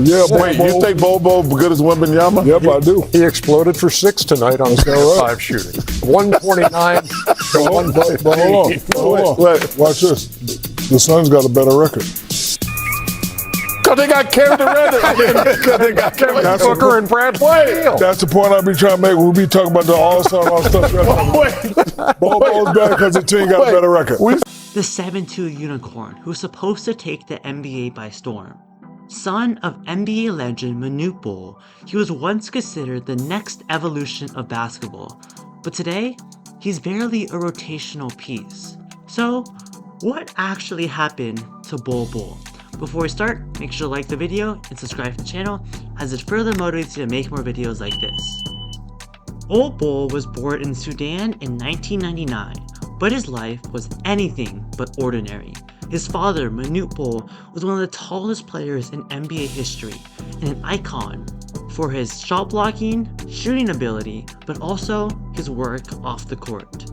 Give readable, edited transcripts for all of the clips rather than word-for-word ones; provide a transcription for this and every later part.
Yeah, Bol Wait, you Bol. think Bol Bol good as Wembanyama? Yep, I do. He exploded for 6 tonight on All right. 5 shooting. 129 to Hold on. 115. Hold on. Wait. Watch this. The Suns got a better record. Because they got Kevin Durant. Because they got Kevin That's Booker and Bradley Beal. That's the point I be trying to make. We be talking about the All-Star and all stuff. Wait. Bol Bol's better because the team got a better record. The 7'2" unicorn who's supposed to take the NBA by storm. Son of NBA legend Manute Bol, he was once considered the next evolution of basketball, but today, he's barely a rotational piece. So, what actually happened to Bol Bol? Before we start, make sure to like the video and subscribe to the channel, as it further motivates you to make more videos like this. Bol Bol was born in Sudan in 1999, but his life was anything but ordinary. His father, Manute Bol, was one of the tallest players in NBA history and an icon for his shot blocking, shooting ability, but also his work off the court.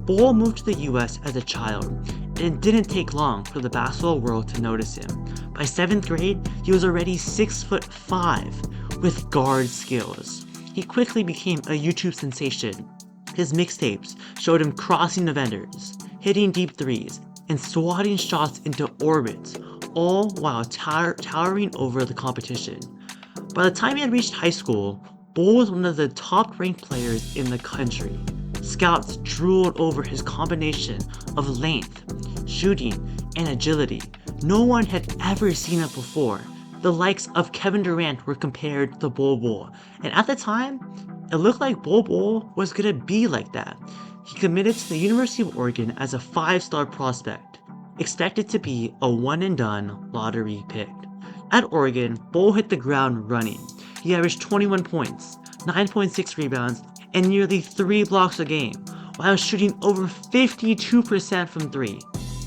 Bol moved to the US as a child, and it didn't take long for the basketball world to notice him. By 7th grade, he was already 6'5" with guard skills. He quickly became a YouTube sensation. His mixtapes showed him crossing defenders, hitting deep threes, and swatting shots into orbits, all while towering over the competition. By the time he had reached high school, Bol was one of the top-ranked players in the country. Scouts drooled over his combination of length, shooting, and agility. No one had ever seen it before. The likes of Kevin Durant were compared to Bol Bol, and at the time, it looked like Bol Bol was gonna be like that. He committed to the University of Oregon as a 5-star prospect, expected to be a one-and-done lottery pick. At Oregon, Bol hit the ground running. He averaged 21 points, 9.6 rebounds, and nearly 3 blocks a game, while shooting over 52% from 3.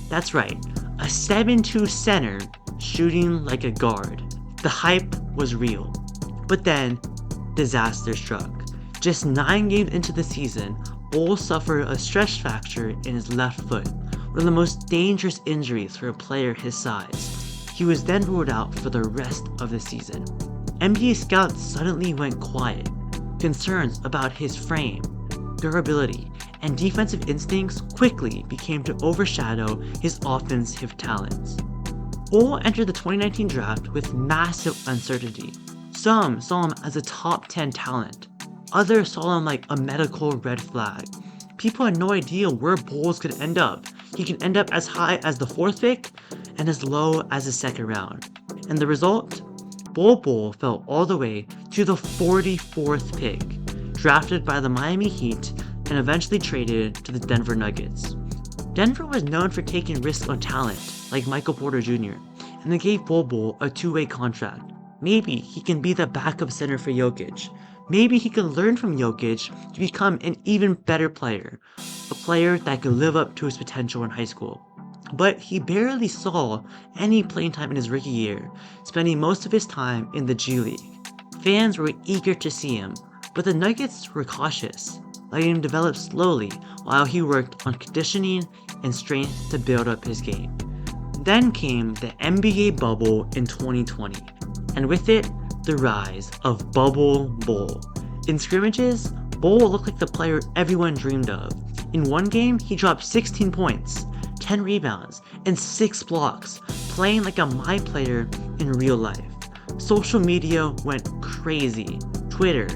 That's right, a 7'2" center shooting like a guard. The hype was real. But then, disaster struck. Just 9 games into the season, Bol suffered a stress fracture in his left foot, one of the most dangerous injuries for a player his size. He was then ruled out for the rest of the season. NBA scouts suddenly went quiet. Concerns about his frame, durability, and defensive instincts quickly became to overshadow his offensive talents. Bol entered the 2019 draft with massive uncertainty. Some saw him as a top 10 talent. Others saw him like a medical red flag. People had no idea where Bol's could end up. He could end up as high as the 4th pick and as low as the 2nd round. And the result? Bol Bol fell all the way to the 44th pick, drafted by the Miami Heat and eventually traded to the Denver Nuggets. Denver was known for taking risks on talent, like Michael Porter Jr., and they gave Bol Bol a 2-way contract. Maybe he can be the backup center for Jokic. Maybe he can learn from Jokic to become an even better player, a player that could live up to his potential in high school. But he barely saw any playing time in his rookie year, spending most of his time in the G League. Fans were eager to see him, but the Nuggets were cautious, letting him develop slowly while he worked on conditioning and strength to build up his game. Then came the NBA bubble in 2020, and with it, the rise of Bubble Bol. In scrimmages, Bol looked like the player everyone dreamed of. In one game, he dropped 16 points, 10 rebounds, and 6 blocks, playing like a my player in real life. Social media went crazy. Twitter,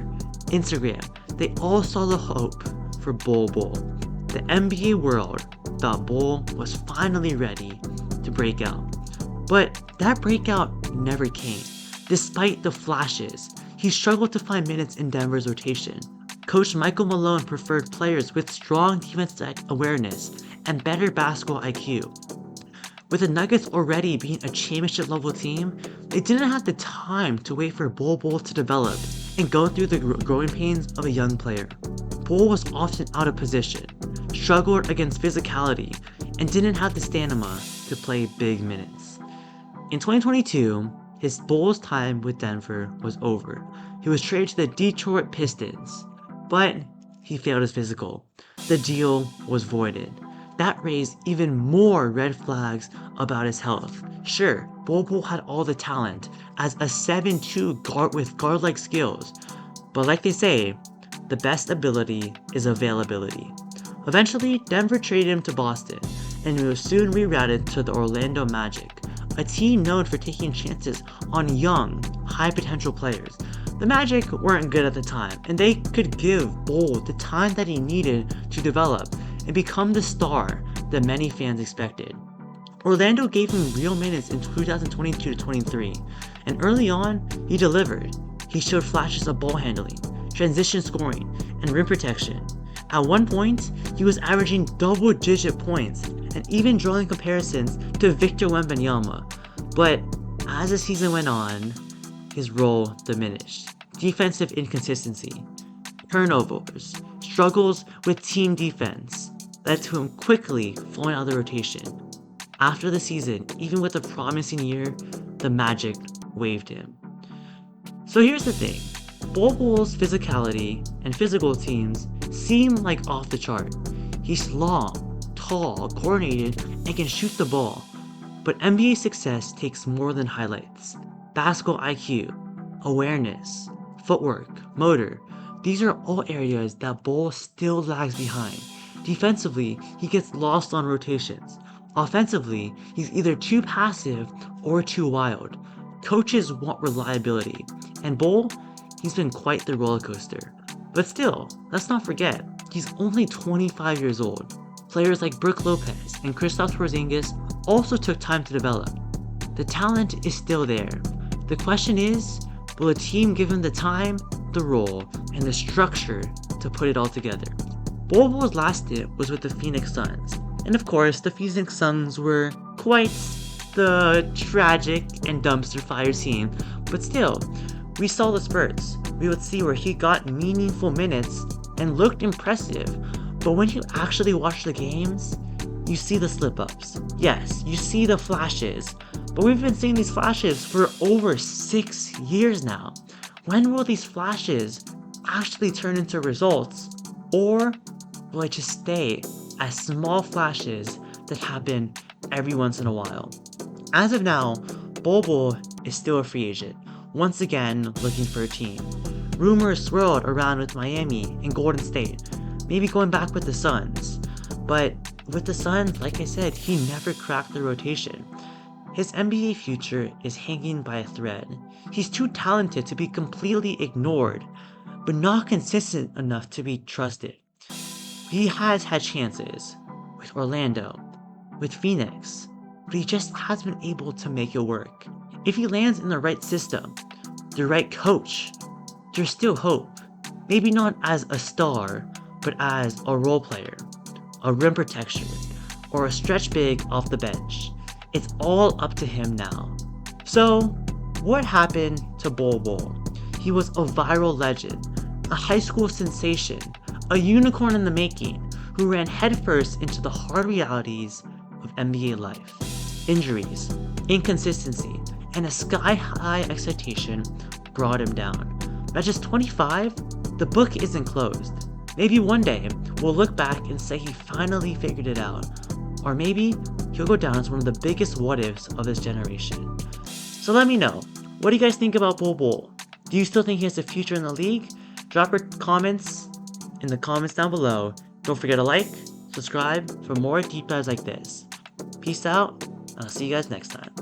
Instagram, they all saw the hope for Bol Bol. The NBA world thought Bol was finally ready to break out. But that breakout never came. Despite the flashes, he struggled to find minutes in Denver's rotation. Coach Michael Malone preferred players with strong defensive awareness and better basketball IQ. With the Nuggets already being a championship-level team, they didn't have the time to wait for Bol Bol to develop and go through the growing pains of a young player. Bol was often out of position, struggled against physicality, and didn't have the stamina to play big minutes. In 2022, his Bulls time with Denver was over. He was traded to the Detroit Pistons, but he failed his physical. The deal was voided. That raised even more red flags about his health. Sure, Bol Bol had all the talent as a 7'2" guard with guard-like skills, but like they say, the best ability is availability. Eventually, Denver traded him to Boston, and he was soon rerouted to the Orlando Magic, a team known for taking chances on young, high-potential players. The Magic weren't good at the time, and they could give Bol the time that he needed to develop and become the star that many fans expected. Orlando gave him real minutes in 2022-23, and early on, he delivered. He showed flashes of ball handling, transition scoring, and rim protection. At one point, he was averaging double-digit points and even drawing comparisons to Victor Wembanyama. But as the season went on, his role diminished. Defensive inconsistency, turnovers, struggles with team defense led to him quickly falling out of the rotation. After the season, even with a promising year, the Magic waived him. So here's the thing. Bol Bol's physicality and physical teams seem like off the chart. He's long, tall, coordinated, and can shoot the ball. But NBA success takes more than highlights. Basketball IQ, awareness, footwork, motor, these are all areas that Bol still lags behind. Defensively, he gets lost on rotations. Offensively, he's either too passive or too wild. Coaches want reliability, and Bol, he's been quite the roller coaster. But still, let's not forget, he's only 25 years old. Players like Brook Lopez and Kristaps Porzingis also took time to develop. The talent is still there. The question is, will a team give him the time, the role, and the structure to put it all together? Bol Bol's last stint was with the Phoenix Suns, and of course, the Phoenix Suns were quite the tragic and dumpster fire team, but still, we saw the spurts. We would see where he got meaningful minutes and looked impressive, but when you actually watch the games, you see the slip-ups. Yes, you see the flashes, but we've been seeing these flashes for over 6 years now. When will these flashes actually turn into results, or will it just stay as small flashes that happen every once in a while? As of now, Bol Bol is still a free agent, once again looking for a team. Rumors swirled around with Miami and Golden State, maybe going back with the Suns. But with the Suns, like I said, he never cracked the rotation. His NBA future is hanging by a thread. He's too talented to be completely ignored, but not consistent enough to be trusted. He has had chances with Orlando, with Phoenix, but he just hasn't been able to make it work. If he lands in the right system, the right coach, there's still hope. Maybe not as a star, but as a role player, a rim protector, or a stretch big off the bench. It's all up to him now. So, what happened to Bol Bol? He was a viral legend, a high school sensation, a unicorn in the making, who ran headfirst into the hard realities of NBA life. Injuries, inconsistency, and a sky-high expectation brought him down. At just 25, the book isn't closed. Maybe one day, we'll look back and say he finally figured it out. Or maybe he'll go down as one of the biggest what-ifs of his generation. So let me know, what do you guys think about Bol Bol? Do you still think he has a future in the league? Drop your comments in the comments down below. Don't forget to like, subscribe for more deep dives like this. Peace out, and I'll see you guys next time.